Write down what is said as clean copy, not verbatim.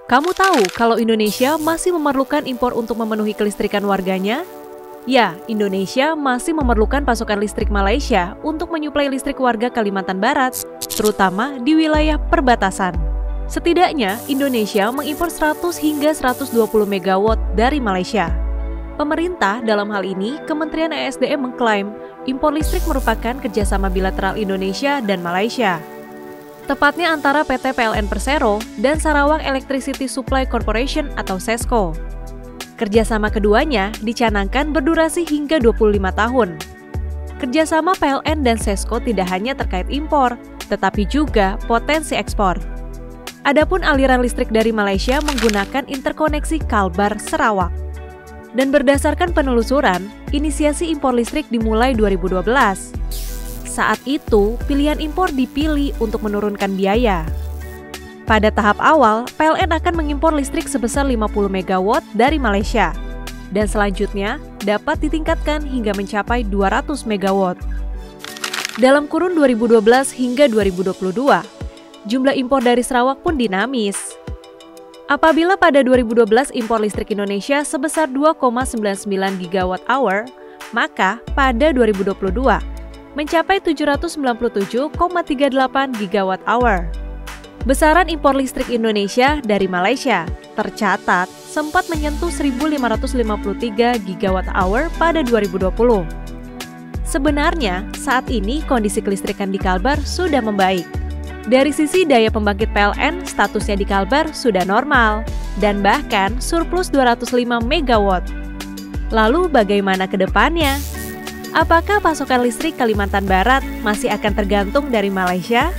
Kamu tahu kalau Indonesia masih memerlukan impor untuk memenuhi kelistrikan warganya? Ya, Indonesia masih memerlukan pasokan listrik Malaysia untuk menyuplai listrik warga Kalimantan Barat, terutama di wilayah perbatasan. Setidaknya, Indonesia mengimpor 100 hingga 120 MW dari Malaysia. Pemerintah dalam hal ini, Kementerian ESDM mengklaim impor listrik merupakan kerjasama bilateral Indonesia dan Malaysia. Tepatnya antara PT PLN Persero dan Sarawak Electricity Supply Corporation atau SESCO. Kerjasama keduanya dicanangkan berdurasi hingga 25 tahun. Kerjasama PLN dan SESCO tidak hanya terkait impor, tetapi juga potensi ekspor. Adapun aliran listrik dari Malaysia menggunakan interkoneksi Kalbar Sarawak. Dan berdasarkan penelusuran, inisiasi impor listrik dimulai 2012. Saat itu, pilihan impor dipilih untuk menurunkan biaya. Pada tahap awal, PLN akan mengimpor listrik sebesar 50 MW dari Malaysia, dan selanjutnya dapat ditingkatkan hingga mencapai 200 MW. Dalam kurun 2012 hingga 2022, jumlah impor dari Sarawak pun dinamis. Apabila pada 2012 impor listrik Indonesia sebesar 2,99 GWh, maka pada 2022, mencapai 797,38 GWh. Besaran impor listrik Indonesia dari Malaysia tercatat sempat menyentuh 1.553 GWh pada 2020. Sebenarnya, saat ini kondisi kelistrikan di Kalbar sudah membaik. Dari sisi daya pembangkit PLN, statusnya di Kalbar sudah normal, dan bahkan surplus 205 MW. Lalu bagaimana ke depannya? Apakah pasokan listrik Kalimantan Barat masih akan tergantung dari Malaysia?